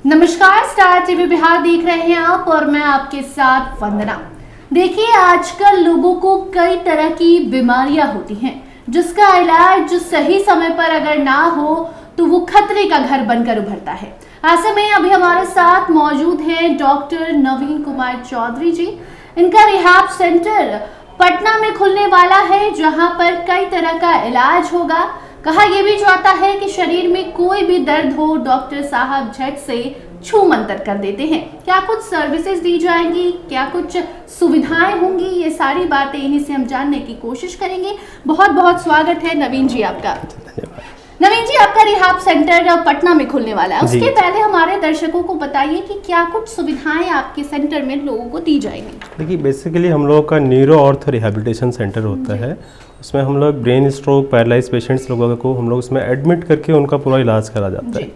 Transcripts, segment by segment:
नमस्कार, star TV Bihar देख रहे हैं आप और मैं आपके साथ वंदना। देखिए, आजकल लोगों को कई तरह की बीमारियां होती हैं जिसका इलाज सही समय पर अगर ना हो तो वो खतरे का घर बनकर उभरता है। ऐसे में अभी हमारे साथ मौजूद हैं डॉक्टर नवीन कुमार चौधरी जी। इनका रिहैब सेंटर पटना में खुलने वाला है जहां पर कई तरह का इलाज होगा। कहा यह भी जाता है कि शरीर में कोई भी दर्द हो डॉक्टर साहब झट से छू मंतर कर देते हैं। क्या कुछ सर्विसेज दी जाएंगी, क्या कुछ सुविधाएं होंगी, ये सारी बातें इन्हीं से हम जानने की कोशिश करेंगे। बहुत बहुत स्वागत है नवीन जी आपका। नवीन जी, आपका रिहैब सेंटर पटना में खुलने वाला है। उसके पहले हमारे दर्शकों को बताइए कि क्या कुछ सुविधाएं आपके सेंटर में लोगों को दी जाएंगी। देखिए, बेसिकली हम लोगों का न्यूरो ऑर्थो रिहैबिलिटेशन सेंटर होता है। उसमें हम लोग ब्रेन स्ट्रोक पैरालाइज पेशेंट्स लोगों को हम लोग उसमें एडमिट करके उनका पूरा इलाज करा जाता है।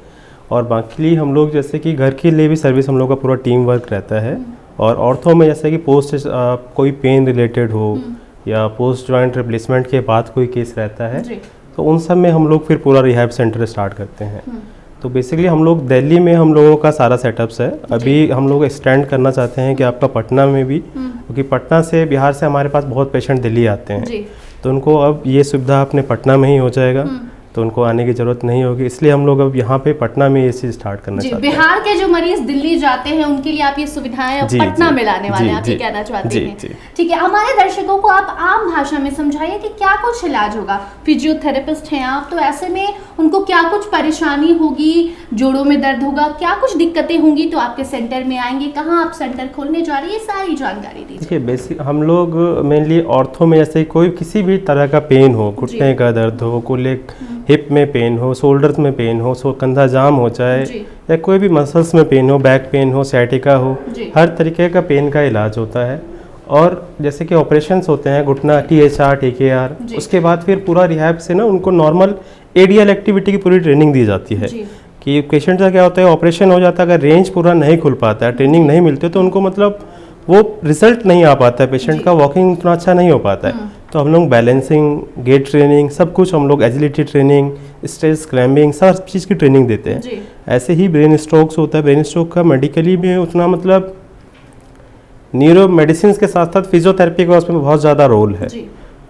और बाकी हम लोग जैसे कि घर के लिए भी सर्विस हम लोग का पूरा टीम वर्क रहता है। और ऑर्थो में जैसे कि पोस्ट कोई पेन रिलेटेड हो या पोस्ट जॉइंट रिप्लेसमेंट के बाद कोई केस रहता है तो उन सब में हम लोग फिर पूरा रिहैब सेंटर स्टार्ट करते हैं। तो बेसिकली हम लोग दिल्ली में हम लोगों का सारा सेटअप्स है। अभी हम लोग एक्सटेंड करना चाहते हैं कि आपका पटना में भी, क्योंकि पटना से बिहार से हमारे पास बहुत पेशेंट दिल्ली आते हैं तो उनको अब ये सुविधा अपने पटना में ही हो जाएगा तो उनको आने की जरूरत नहीं होगी। इसलिए हम लोग अब यहाँ पे पटना में ये चीज स्टार्ट करना चाहते हैं। बिहार के जो मरीज दिल्ली जाते हैं उनके लिए आप ये सुविधाएं अब पटना में लाने वाले हैं, आप ये कहना चाहते हैं। ठीक है, हमारे दर्शकों को आप आम भाषा में समझाइए कि क्या कुछ इलाज होगा। फिजियोथेरेपिस्ट हैं आप, तो ऐसे में उनको क्या कुछ परेशानी होगी, जोड़ों में दर्द होगा, क्या कुछ दिक्कतें होंगी तो आपके सेंटर में आएंगे। कहाँ आप सेंटर खोलने जा रही है, सारी जानकारी दीजिए। देखिए, बेसिक हम लोग मेनली ऑर्थो में जैसे कोई किसी भी तरह का पेन हो, घुटने का दर्द हो, कोई हिप में पेन हो, शोल्डर्स में पेन हो, कंधा जाम हो जाए या कोई भी मसल्स में पेन हो, बैक पेन हो, सciatica हो, हर तरीके का पेन का इलाज होता है। और जैसे कि ऑपरेशंस होते हैं घुटना THR TKR, उसके बाद फिर पूरा रिहैब से ना उनको नॉर्मल ADL एक्टिविटी की पूरी ट्रेनिंग दी जाती है। कि पेशेंट का क्या होता है, ऑपरेशन हो जाता है, अगर रेंज पूरा नहीं खुल पाता है, ट्रेनिंग नहीं मिलती तो उनको मतलब वो रिजल्ट नहीं आ पाता है, पेशेंट का वॉकिंग उतना अच्छा नहीं हो पाता है। तो हम लोग बैलेंसिंग, गेट ट्रेनिंग, सब कुछ हम लोग एजिलिटी ट्रेनिंग, स्ट्रेस क्लाइंबिंग, सब चीज़ की ट्रेनिंग देते हैं। ऐसे ही ब्रेन स्ट्रोक्स होता है। ब्रेन स्ट्रोक का मेडिकली भी उतना मतलब न्यूरो मेडिसिन के साथ साथ फिजियोथेरेपी का उसमें बहुत ज़्यादा रोल है।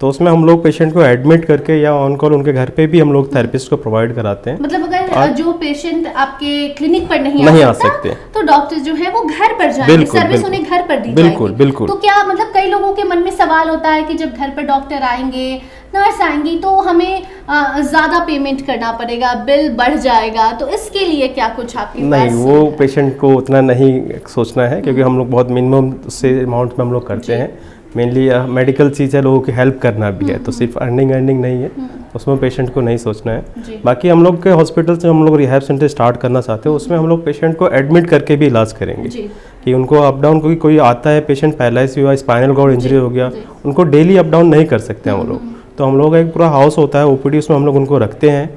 तो उसमें हम लोग पेशेंट को एडमिट करके या ऑन कॉल उनके घर पे भी हम लोग थेरेपिस्ट को प्रोवाइड कराते हैं। मतलब अगर जो पेशेंट आपके क्लिनिक पर नहीं आ सकते तो डॉक्टर जो है वो घर पर जाएंगे, सर्विस उन्हें घर पर दी जाएगी। बिल्कुल। तो क्या मतलब कई लोगों के मन में सवाल होता है कि जब घर पर डॉक्टर आएंगे, नर्स आएंगी तो हमें ज़्यादा पेमेंट करना पड़ेगा, बिल बढ़ जाएगा, तो इसके लिए क्या कुछ आपके पास? नहीं, वो पेशेंट को उतना नहीं सोचना है क्योंकि हम लोग बहुत मिनिमम से अमाउंट में हम लोग करते हैं। मेनली मेडिकल चीज़ है, लोगों की हेल्प करना भी है, तो सिर्फ अर्निंग नहीं है, उसमें पेशेंट को नहीं सोचना है। बाकी हम लोग के हॉस्पिटल से हम लोग रिहैब सेंटर स्टार्ट करना चाहते हैं, उसमें हम लोग पेशेंट को एडमिट करके भी इलाज करेंगे कि उनको अप डाउन, कोई आता है पेशेंट पैरालाइज हुआ, स्पाइनल कॉर्ड इंजरी हो गया, उनको डेली अप डाउन नहीं कर सकते हैं वो लोग। तो हम लोग एक पूरा हाउस होता है OPD, उसमें हम लोग उनको रखते हैं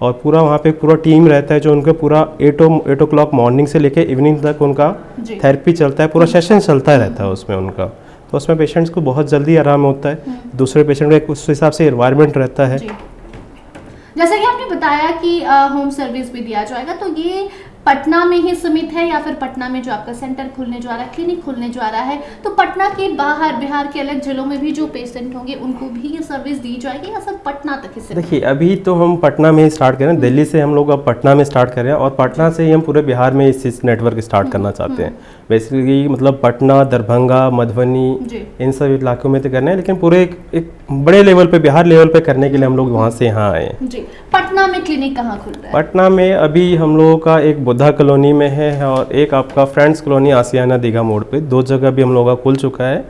और पूरा वहाँ पे पूरा टीम रहता है जो उनका पूरा 8 o'clock मॉर्निंग से लेके इवनिंग तक उनका थेरेपी चलता है, पूरा सेशन चलता रहता है उसमें उनका। तो उसमें पेशेंट्स को बहुत जल्दी आराम होता है, दूसरे पेशेंट का उस हिसाब से एनवायरनमेंट रहता है। जैसा कि आपने बताया कि होम सर्विस भी दिया जाएगा, तो ये पटना में ही सीमित है या फिर पटना में जो आपका सेंटर खुलने जा रहा है, क्लिनिक खुलने जा रहा है, तो पटना के बाहर बिहार के अलग जिलों में भी जो पेशेंट होंगे उनको भी ये सर्विस दी जाएगी या सिर्फ पटना तक ही? देखिए, अभी तो हम पटना में ही स्टार्ट करें, दिल्ली से हम लोग अब पटना में स्टार्ट करें और पटना से ही हम पूरे बिहार में इस नेटवर्क स्टार्ट करना चाहते हैं। बेसिकली मतलब पटना, दरभंगा, मधुबनी, इन सब इलाकों में तो करना है, लेकिन पूरे एक बड़े लेवल पे, बिहार लेवल पे करने के लिए हम लोग वहाँ से यहाँ आए। पटना में क्लिनिक कहाँ खुल रहा है? पटना में अभी हम लोगों का एक बुद्धा कॉलोनी में है और एक आपका फ्रेंड्स कॉलोनी आसियाना दीघा मोड़ पे, 2 जगह भी हम लोगों का खुल चुका है।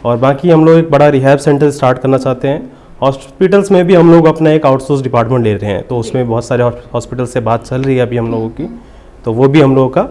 और बाकी हम लोग एक बड़ा रिहैब सेंटर स्टार्ट करना चाहते हैं। हॉस्पिटल्स में भी हम लोग अपना एक आउटसोर्स डिपार्टमेंट ले रहे हैं, तो उसमें बहुत सारे हॉस्पिटल से बात चल रही है अभी हम लोगों की, तो वो भी हम लोगों का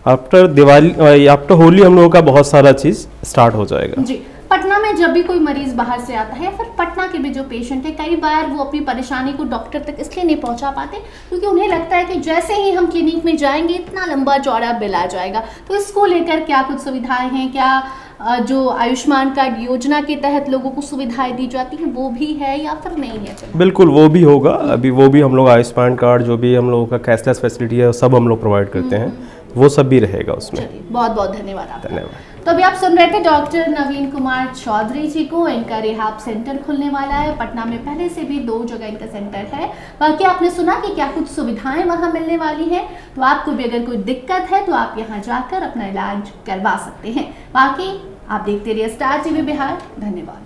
आफ्टर दिवाली, आफ्टर होली हम लोगों का बहुत सारा चीज़ स्टार्ट हो जाएगा। पटना में जब भी कोई मरीज बाहर से आता है या फिर पटना के भी जो पेशेंट है, कई बार वो अपनी परेशानी को डॉक्टर तक इसलिए नहीं पहुंचा पाते क्योंकि उन्हें लगता है कि जैसे ही हम क्लिनिक में जाएंगे इतना लंबा चौड़ा बिल आ जाएगा। तो इसको लेकर क्या कुछ सुविधाएं हैं? क्या जो आयुष्मान कार्ड योजना के तहत लोगों को सुविधाएं दी जाती हैं वो भी है या फिर नहीं है? बिल्कुल, वो भी होगा। अभी वो भी हम लोग आयुष्मान कार्ड जो भी हम लोगों का कैशलेस फैसिलिटी है सब हम लोग प्रोवाइड करते हैं। वो सब भी रहेगा उसमें। बहुत बहुत धन्यवाद आपका। धन्यवाद। तो अभी आप सुन रहे थे डॉक्टर नवीन कुमार चौधरी जी को। इनका रिहाब सेंटर खुलने वाला है पटना में, पहले से भी 2 जगह इनका सेंटर है। बाकी आपने सुना कि क्या कुछ सुविधाएं वहां मिलने वाली हैं, तो आपको भी अगर कोई दिक्कत है तो आप यहां जाकर अपना इलाज करवा सकते हैं। बाकी आप देखते रहिए स्टार टीवी बिहार। धन्यवाद।